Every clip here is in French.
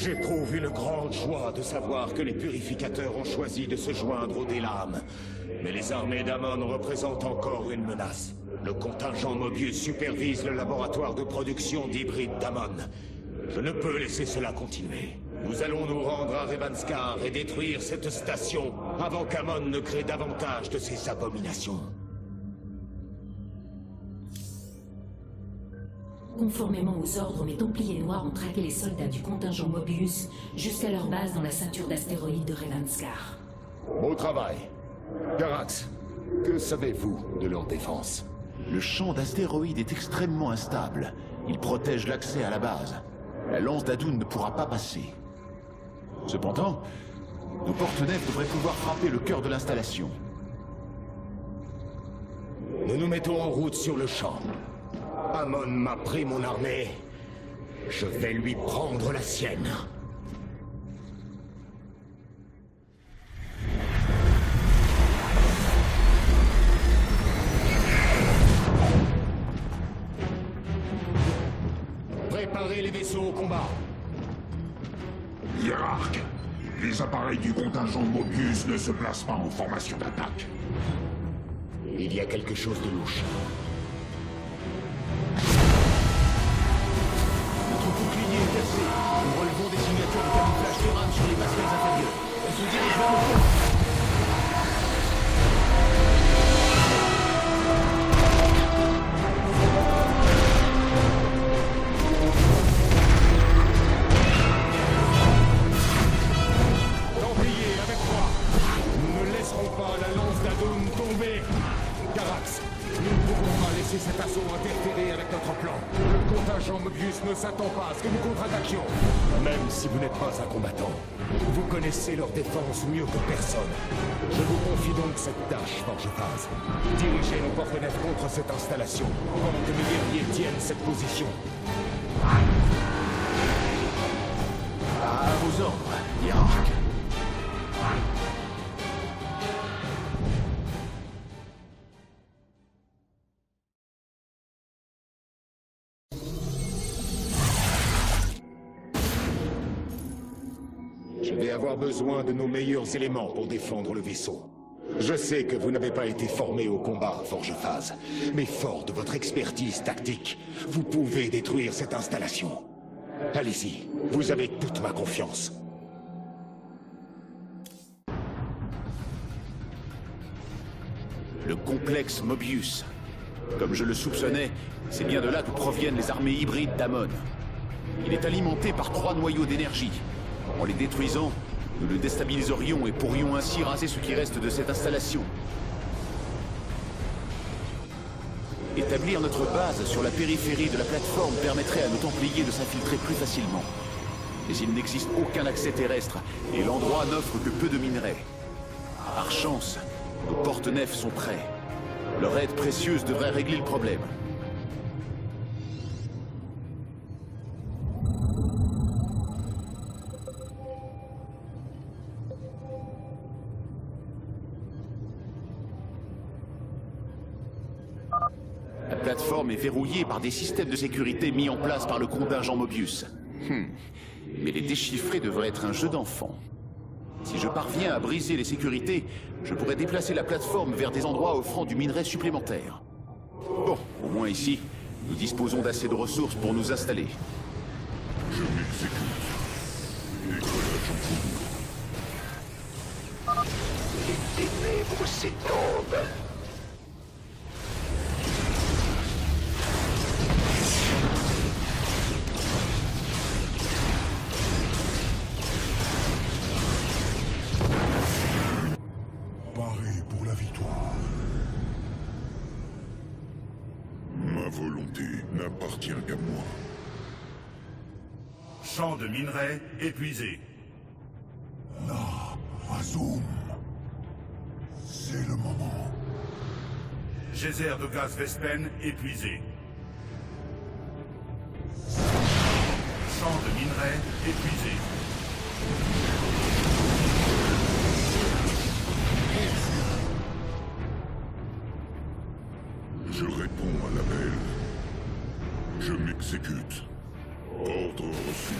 J'éprouve une grande joie de savoir que les purificateurs ont choisi de se joindre aux Délames. Mais les armées d'Amon représentent encore une menace. Le contingent Mobius supervise le laboratoire de production d'hybrides d'Amon. Je ne peux laisser cela continuer. Nous allons nous rendre à Revanskar et détruire cette station avant qu'Amon ne crée davantage de ces abominations. Conformément aux ordres, mes Templiers Noirs ont traqué les soldats du contingent Mobius jusqu'à leur base dans la ceinture d'astéroïdes de Revanskar. Beau travail. Carax, que savez-vous de leur défense? Le champ d'astéroïdes est extrêmement instable. Il protège l'accès à la base. La lance d'Adun ne pourra pas passer. Cependant, nos porte-nefs devraient pouvoir frapper le cœur de l'installation. Nous nous mettons en route sur le champ. Amon m'a pris mon armée. Je vais lui prendre la sienne. Préparez les vaisseaux au combat. Hiérarque, les appareils du contingent Mobius ne se placent pas en formation d'attaque. Il y a quelque chose de louche. Notre bouclier est cassé. Nous relevons des signatures de camouflage terrain sur les passerelles inférieures. On se dirige vers le pont. Templiers, avec moi. Nous ne laisserons pas la lance d'Adun tomber. Carax, nous ne pouvons pas laisser cet assaut interférer avec notre plan. Le contingent Mobius ne s'attend pas à ce que nous contre-attaquions. Même si vous n'êtes pas un combattant, vous connaissez leur défense mieux que personne. Je vous confie donc cette tâche, Forgephase. Dirigez nos porte-nefs contre cette installation, pendant que mes guerriers tiennent cette position. À vos ordres, hiérarque. Je vais avoir besoin de nos meilleurs éléments pour défendre le vaisseau. Je sais que vous n'avez pas été formé au combat, Forgephase, mais fort de votre expertise tactique, vous pouvez détruire cette installation. Allez-y, vous avez toute ma confiance. Le complexe Mobius. Comme je le soupçonnais, c'est bien de là que proviennent les armées hybrides d'Amon. Il est alimenté par 3 noyaux d'énergie. En les détruisant, nous le déstabiliserions et pourrions ainsi raser ce qui reste de cette installation. Établir notre base sur la périphérie de la plateforme permettrait à nos Templiers de s'infiltrer plus facilement. Mais il n'existe aucun accès terrestre, et l'endroit n'offre que peu de minerais. Par chance, nos porte-nefs sont prêts. Leur aide précieuse devrait régler le problème. La plateforme est verrouillée par des systèmes de sécurité mis en place par le contingent Mobius. Mais les déchiffrer devrait être un jeu d'enfant. Si je parviens à briser les sécurités, je pourrais déplacer la plateforme vers des endroits offrant du minerai supplémentaire. Bon, au moins ici, nous disposons d'assez de ressources pour nous installer. Je m'exécute. Décollage en cours. Les ténèbres s'étendent. Paré pour la victoire. Ma volonté n'appartient qu'à moi. Champ de minerai épuisé. Azum. C'est le moment. Geyser de gaz Vespen épuisé. Champ de minerai épuisé. Je réponds à l'appel. Je m'exécute. Ordre reçu.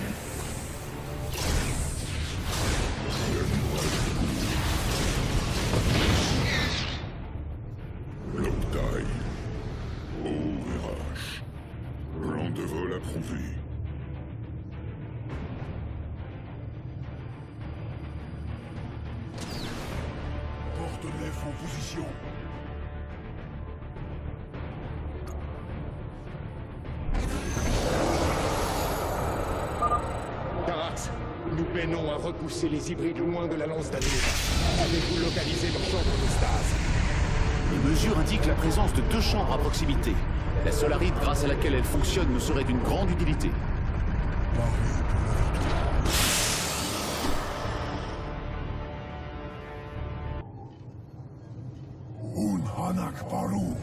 F en position. Carax, nous peinons à repousser les hybrides loin de la lance d'Adune. Avez-vous localisé leur chambre de stase? Les mesures indiquent la présence de 2 chambres à proximité. La solarite grâce à laquelle elle fonctionne nous serait d'une grande utilité. Un Hanak Paru.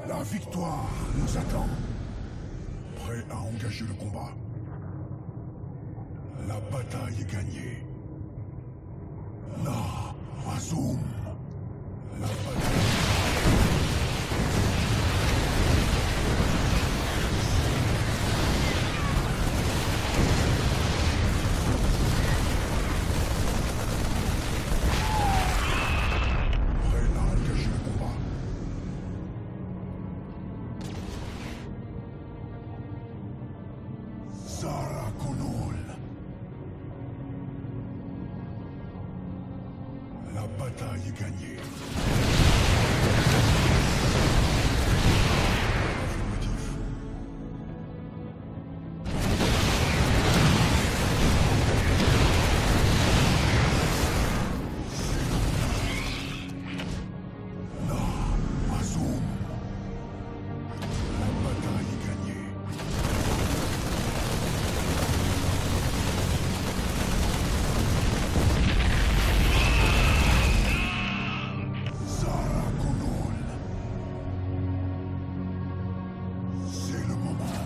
La victoire nous attend. Prêt à engager le combat. La bataille est gagnée. La Azum. La bataille. Prêt à engager le combat. Zara Konol. La bataille est gagnée. Affirmatif. La Azum. La bataille est gagnée. Zara Konol. C'est le moment.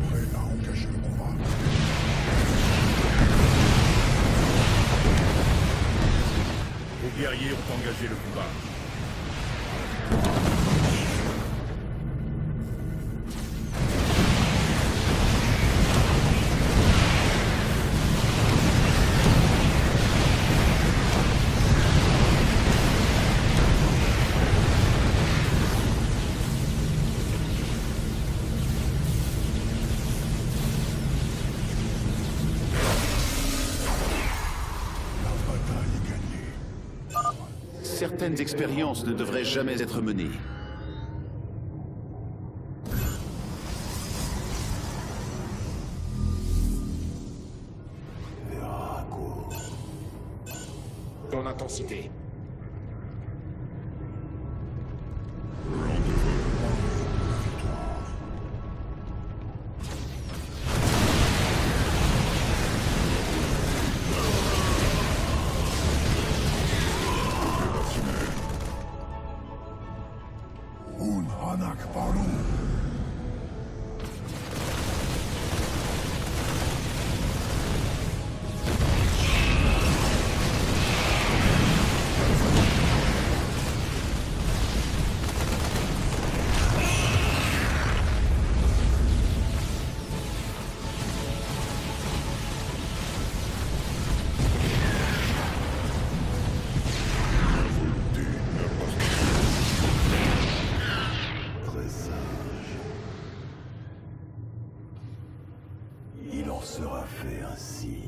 Prêt à engager le combat. Vos guerriers ont engagé le combat. La bataille est gagnée. Certaines expériences ne devraient jamais être menées. Ton intensité. Un Hanak Paru. Très sage. Il en sera fait ainsi.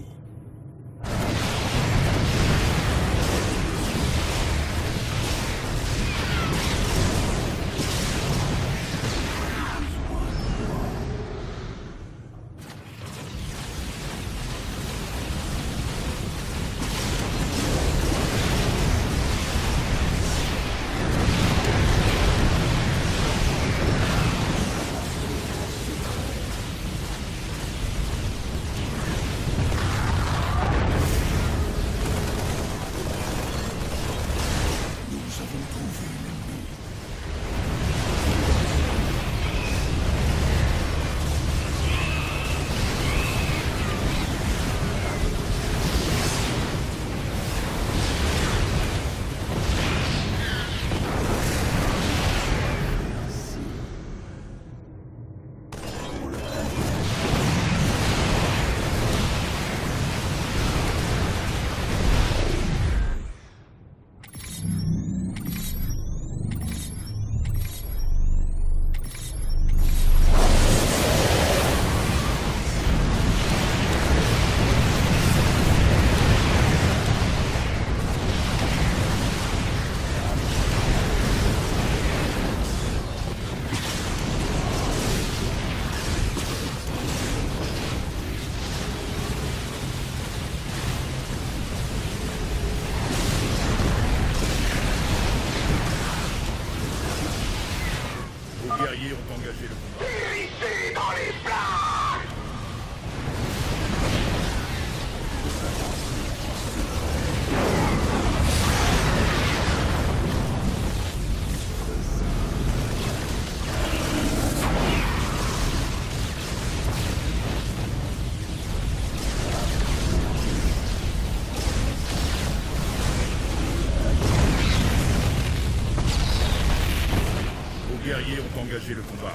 guerriers ont engagé le combat. Vos guerriers ont engagé le combat.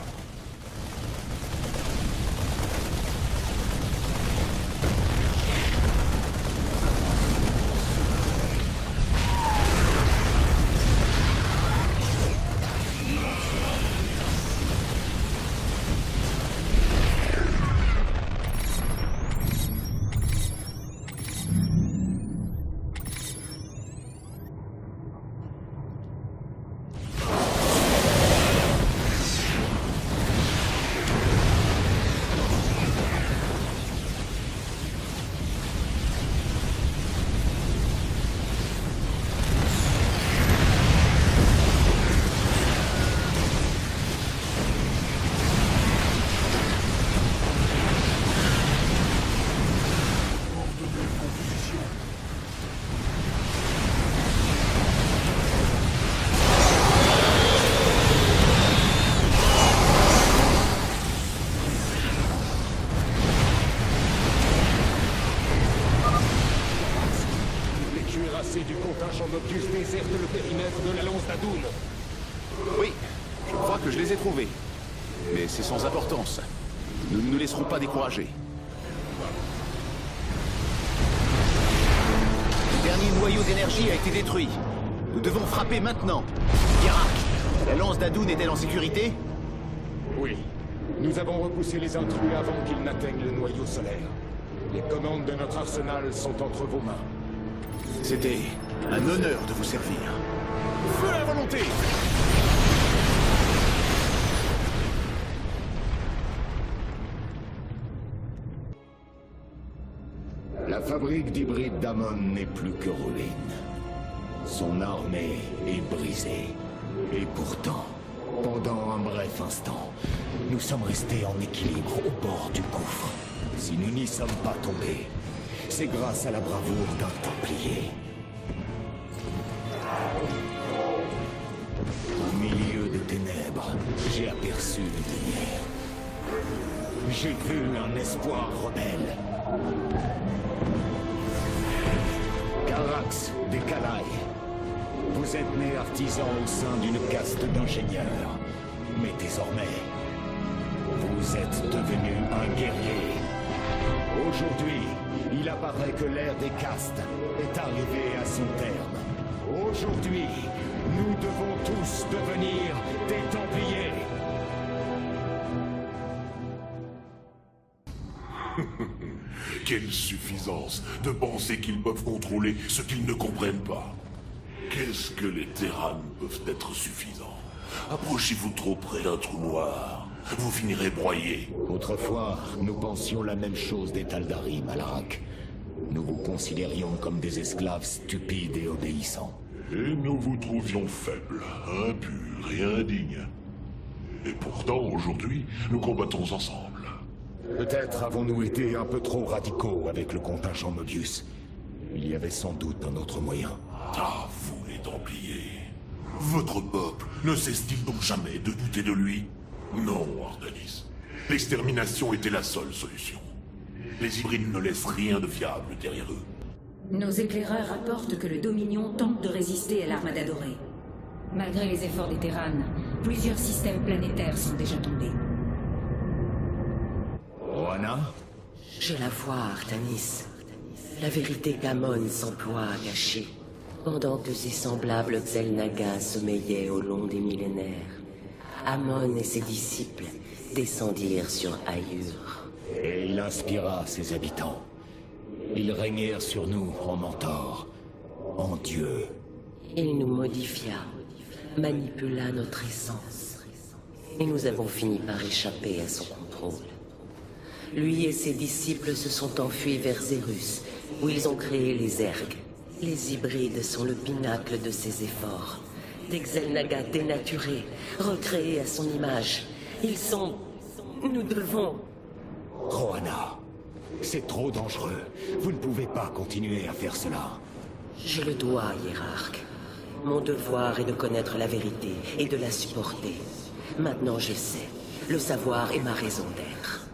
Les cuirassés du contingent Mobius désertent le périmètre de la lance d'Adoun. Oui, je crois que je les ai trouvés. Mais c'est sans importance. Nous ne nous laisserons pas décourager. Le dernier noyau d'énergie a été détruit. Nous devons frapper maintenant. Garak, la lance d'Adoun est-elle en sécurité? Oui. Nous avons repoussé les intrus avant qu'ils n'atteignent le noyau solaire. Les commandes de notre arsenal sont entre vos mains. C'était un honneur de vous servir. Feu à volonté! La fabrique d'hybrides d'Amon n'est plus que ruine. Son armée est brisée. Et pourtant, pendant un bref instant, nous sommes restés en équilibre au bord du gouffre. Si nous n'y sommes pas tombés, c'est grâce à la bravoure d'un Templier. Au milieu des ténèbres, j'ai aperçu une lumière. J'ai vu un espoir rebelle. Carax des Calaï. Vous êtes né artisan au sein d'une caste d'ingénieurs. Mais désormais, vous êtes devenu un guerrier. Aujourd'hui, il apparaît que l'ère des castes est arrivée à son terme. Aujourd'hui, nous devons tous devenir des Templiers. Quelle suffisance de penser qu'ils peuvent contrôler ce qu'ils ne comprennent pas. Qu'est-ce que les Terrans peuvent être suffisants? Approchez-vous trop près d'un trou noir. Vous finirez broyé. Autrefois, nous pensions la même chose des Tal'Darim, Alarak. Nous vous considérions comme des esclaves stupides et obéissants. Et nous vous trouvions faibles, impurs et indignes. Et pourtant, aujourd'hui, nous combattons ensemble. Peut-être avons-nous été un peu trop radicaux avec le contingent Mobius. Il y avait sans doute un autre moyen. Ah, vous les Templiers. Votre peuple ne cesse-t-il donc jamais de douter de lui? Non, Artanis. L'extermination était la seule solution. Les hybrides ne laissent rien de fiable derrière eux. Nos éclaireurs rapportent que le Dominion tente de résister à l'Armada dorée. Malgré les efforts des Terrans, plusieurs systèmes planétaires sont déjà tombés. Roana? Je la vois, Artanis. La vérité qu'Amon s'emploie à cacher, pendant que ses semblables Xel'Naga sommeillaient au long des millénaires. Amon et ses disciples descendirent sur Ayur. Et il inspira ses habitants. Ils régnèrent sur nous en mentor, en Dieu. Il nous modifia, manipula notre essence. Et nous avons fini par échapper à son contrôle. Lui et ses disciples se sont enfuis vers Zerus, où ils ont créé les Zergs. Les hybrides sont le pinacle de ses efforts. Des Xel'Naga dénaturés, recréés à son image, Ils sont... Nous devons... Rohanna, c'est trop dangereux. Vous ne pouvez pas continuer à faire cela. Je le dois, hiérarque. Mon devoir est de connaître la vérité et de la supporter. Maintenant je sais. Le savoir est ma raison d'être.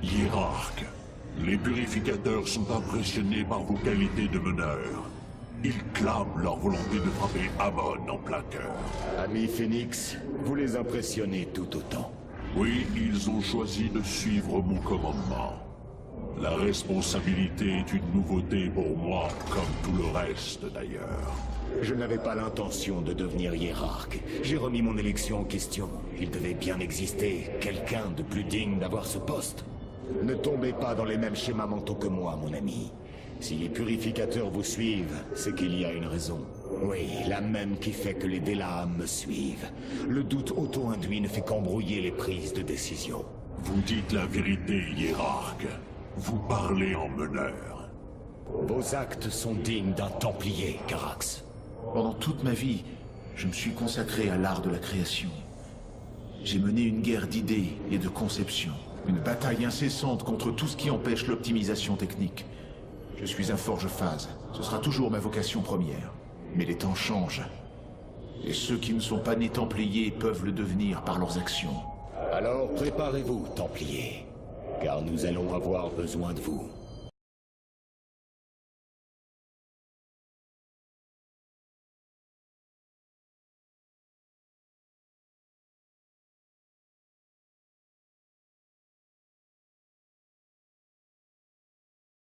Hiérarque, les purificateurs sont impressionnés par vos qualités de meneur. Ils clament leur volonté de frapper Amon en plein cœur. Ami Phoenix, vous les impressionnez tout autant. Oui, ils ont choisi de suivre mon commandement. La responsabilité est une nouveauté pour moi, comme tout le reste d'ailleurs. Je n'avais pas l'intention de devenir hiérarque. J'ai remis mon élection en question. Il devait bien exister quelqu'un de plus digne d'avoir ce poste. Ne tombez pas dans les mêmes schémas mentaux que moi, mon ami. Si les purificateurs vous suivent, c'est qu'il y a une raison. Oui, la même qui fait que les Delaam me suivent. Le doute auto-induit ne fait qu'embrouiller les prises de décision. Vous dites la vérité, hiérarque. Vous parlez en meneur. Vos actes sont dignes d'un Templier, Carax. Pendant toute ma vie, je me suis consacré à l'art de la création. J'ai mené une guerre d'idées et de conception. Une bataille incessante contre tout ce qui empêche l'optimisation technique. Je suis un forge-phase. Ce sera toujours ma vocation première. Mais les temps changent. Et ceux qui ne sont pas nés Templiers peuvent le devenir par leurs actions. Alors préparez-vous, Templiers, car nous allons avoir besoin de vous.